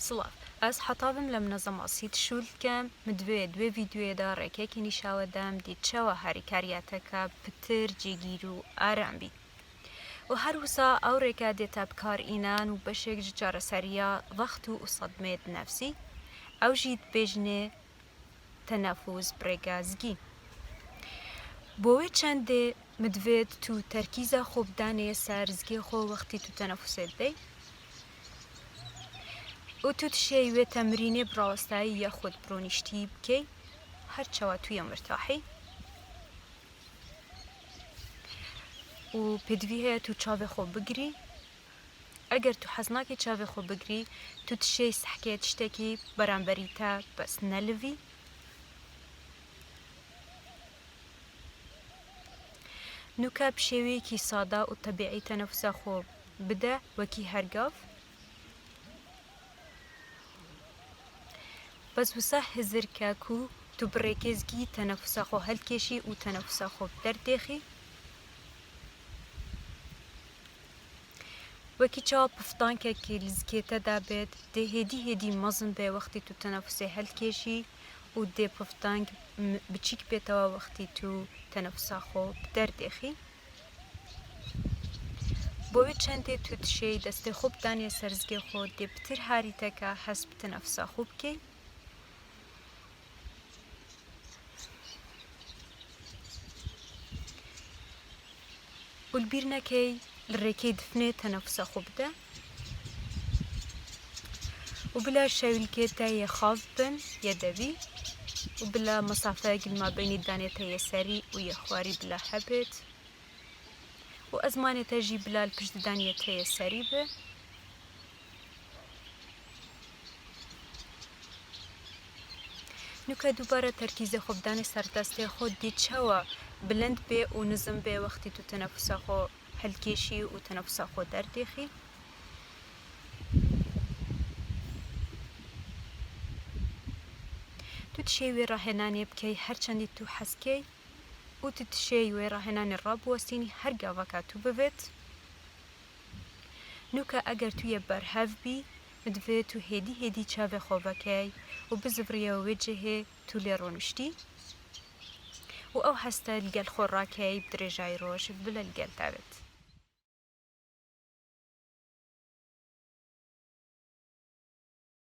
سڵاو ئەس حەتابم لە منەزەماسیت شولکەم مدوێ دوێ ڤیدیۆیەدا ڕێکێکی نیشاوەدام دیتچەوە هاریکاریاتەکە پتر جێگیر و ئارام بیت و هەروسا ئەو ڕێکا دێتە بکارئینان و بەشێک ji چارەسەریya ضەغط و سەدمێت نەفسی ئەو ژی دبێژنێ تەنەفوس برێگازگی بۆ وێ چەندێ مدوێت تو تەرکیزە خۆ بدانێ سەر زگێ خۆ وەختی تو تەنەفوسێت دەی و تو تشێوێ تەمرینێ براوەستایی یەخود برۆنیشتی بکەی هەرچەوە تویە مرتاحی و پێدوی هەیە تو چاوێ خۆ بگری ئەگەر تو حەز ناکەی چاوێ خۆ بگری تو تشەی سەحکێت شتێکی بەرامبەریتە بەس نەلڤی نوکە بشێوەیەکی سادا و تەبیعی تەنەفوسە خۆ بدە وەکی هەرگاف بەس وسە هزرکە کو تو بڕێکێزگی تەنەفوسە خۆ هەلکێشی و تەنەفوسە خۆ دەردێخی وەکی چاوە پفتانکێکی لزگێتەدا بێت دێ هێدی مەزن بێ وەختی تو تەنەفوسێ هەلکێشی و دێ پفتانک بچیک بێتەوە وەختی تو تەنەفوسە خۆ دەردێخی بۆوێ چەندێ تو تشەی دەستێ خۆ بدانێ سەرزگێ خۆ دێ پتر هاریتەکە هەس بە تەنەفوسە خۆ بکەی و بیر نەکەی ڕێکەی دفنێ تەنەفوسە خۆ بدە و بلا شەویلکێتە یە خاف بن یە دەوی و بلا مەسافەیەکی مابینی دانێتە یە سەری و یە خواری بلا هەبێت و ئەزمانێتە ژی بلا پشت دانیێتە یە سەری بێ نوکە دووبارە تەرکیزە خۆ بدانێ سەردەستێ خۆ دیچەوە بلند بێ و نزم بێ وەختی تو تەنەفوسە خۆ هەلکێشی و تەنەفوسە خۆ دەردێخی تو تشێ وێ ڕاهێنانێ بکەی هەرچەندی تو حەزکەی و تو تشێ وێ ڕاهێنانێ ڕابوەستینی هەر گاڤەکە تو ببێت نوکە ئەگەر تو یە بەرهەڤ بی مدوێت تو هێدی چاوێ خۆ بەکەی و بزڤڕیەوە وێ جێهێ تو لێ ڕۆنیشتی و ئەو هەستە لەگەل خۆ ڕاکەی درێژای ڕۆژ بلە لەگەل داوێت